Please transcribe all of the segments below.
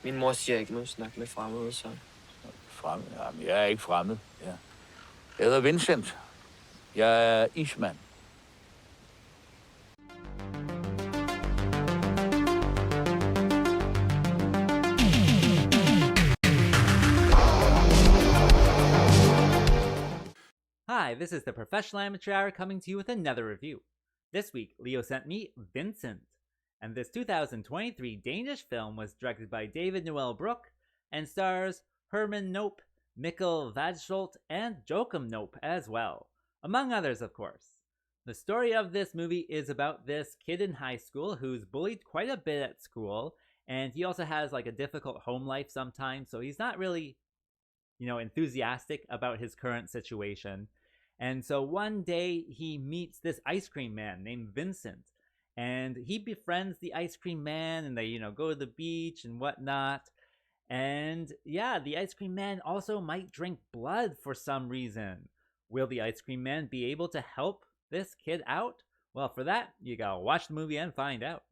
Min mor siger ikke, at man snakker med fremmede, så... Fremmed? Jamen, jeg er ikke fremmed. Ja. Jeg hedder Vincent. Jeg er ismand. Hi, this is the Professional Amateur Hour coming to you with another review. This week, Leo sent me Vincent, and this 2023 Danish film was directed by David Noel Brook and stars Herman Nope, Mikkel Vadsholt, and Joachim Nope as well, among others, of course. The story of this movie is about this kid in high school who's bullied quite a bit at school, and he also has like a difficult home life sometimes, so he's not really, enthusiastic about his current situation. And so one day he meets this ice cream man named Vincent, and he befriends the ice cream man, and they, go to the beach and whatnot. And yeah, the ice cream man also might drink blood for some reason. Will the ice cream man be able to help this kid out? Well, for that, you gotta watch the movie and find out.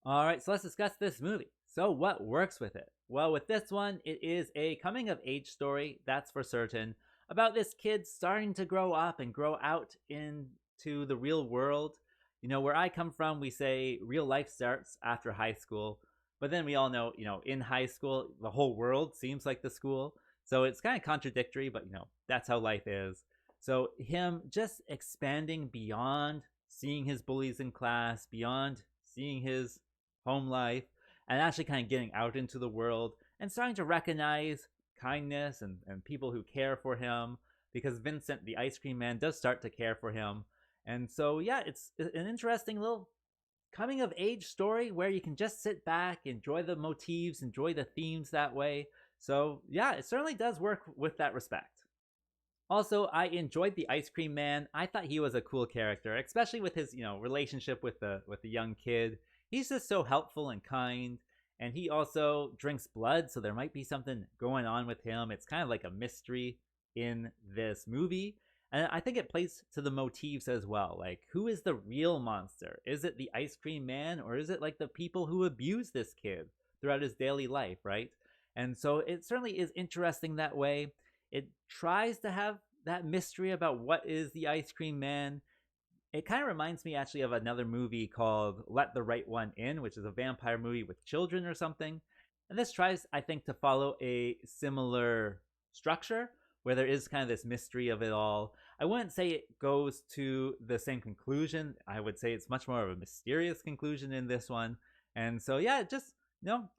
Alright, so let's discuss this movie. So what works with it? Well, with this one, it is a coming of age story, that's for certain, about this kid starting to grow up and grow out into the real world. Where I come from, we say real life starts after high school. But then we all know, in high school, the whole world seems like the school. So it's kind of contradictory, but, that's how life is. So him just expanding beyond seeing his bullies in class, beyond seeing his home life, and actually kind of getting out into the world and starting to recognize kindness and people who care for him, because Vincent, the ice cream man, does start to care for him. And so, yeah, it's an interesting little coming of age story where you can just sit back, enjoy the motifs, enjoy the themes that way. So, yeah, it certainly does work with that respect. Also, I enjoyed the ice cream man. I thought he was a cool character, especially with his, relationship with the young kid. He's just so helpful and kind. And he also drinks blood, so there might be something going on with him. It's kind of like a mystery in this movie. And I think it plays to the motifs as well. Like, who is the real monster? Is it the ice cream man, or is it like the people who abuse this kid throughout his daily life, right? And so it certainly is interesting that way. It tries to have that mystery about what is the ice cream man. It kind of reminds me actually of another movie called Let the Right One In, which is a vampire movie with children or something. And this tries, I think, to follow a similar structure where there is kind of this mystery of it all. I wouldn't say it goes to the same conclusion. I would say it's much more of a mysterious conclusion in this one. And so, yeah, it just,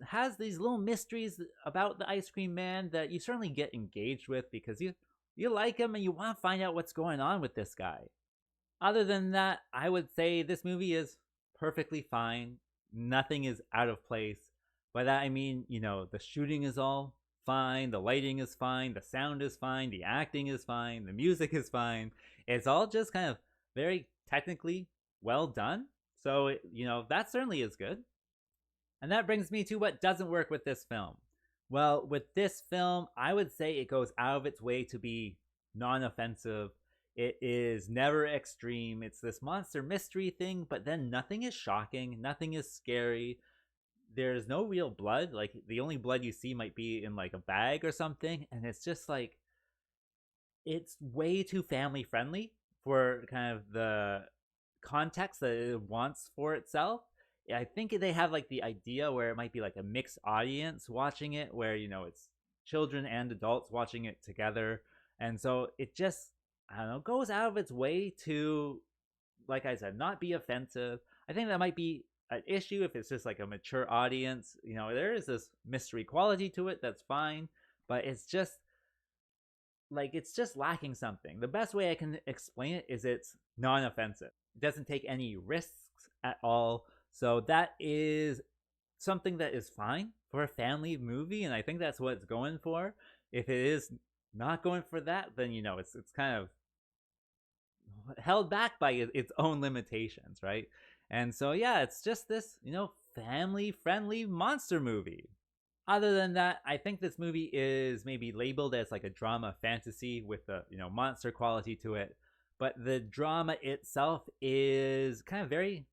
has these little mysteries about the ice cream man that you certainly get engaged with because you like him and you want to find out what's going on with this guy. Other than that, I would say this movie is perfectly fine. Nothing is out of place. By that I mean, the shooting is all fine, the lighting is fine, the sound is fine, the acting is fine, the music is fine. It's all just kind of very technically well done. So, that certainly is good. And that brings me to what doesn't work with this film. Well, with this film, I would say it goes out of its way to be non-offensive. It is never extreme. It's this monster mystery thing, but then nothing is shocking, nothing is scary. There's no real blood. Like, the only blood you see might be in like a bag or something, and it's just like, it's way too family friendly for kind of the context that it wants for itself. I think they have like the idea where it might be like a mixed audience watching it, where it's children and adults watching it together. And so it just, I don't know, goes out of its way to, like I said, not be offensive. I think that might be an issue if it's just like a mature audience. There is this mystery quality to it, that's fine, but it's just lacking something. The best way I can explain it is it's non-offensive. It doesn't take any risks at all. So that is something that is fine for a family movie, and I think that's what it's going for. If it is not going for that, then it's kind of held back by its own limitations, right? And so, yeah, it's just this, family friendly monster movie. Other than that, I think this movie is maybe labeled as like a drama fantasy with a monster quality to it, but the drama itself is kind of very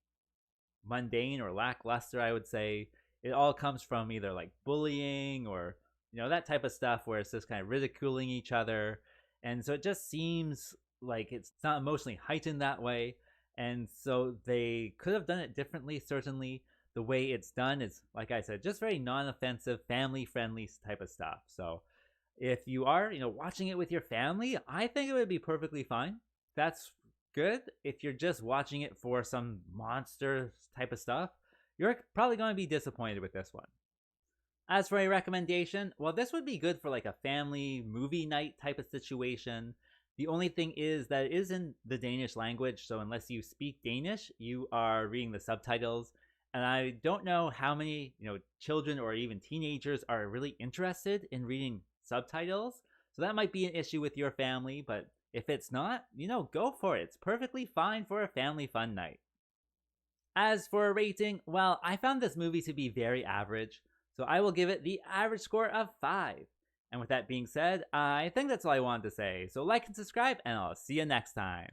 mundane or lackluster, I would say. it all comes from either like bullying or, that type of stuff where it's just kind of ridiculing each other. And so it just seems like it's not emotionally heightened that way. And so they could have done it differently, certainly. The way it's done is, like I said, just very non-offensive, family-friendly type of stuff. So if you are, watching it with your family, I think it would be perfectly fine. That's good. If you're just watching it for some monster type of stuff, you're probably going to be disappointed with this one. As for a recommendation, well, this would be good for like a family movie night type of situation. The only thing is that it is in the Danish language, so unless you speak Danish, you are reading the subtitles. And I don't know how many, children or even teenagers are really interested in reading subtitles. So that might be an issue with your family, but if it's not, go for it. It's perfectly fine for a family fun night. As for a rating, well, I found this movie to be very average, so I will give it the average score of 5. And with that being said, I think that's all I wanted to say. So like and subscribe, and I'll see you next time.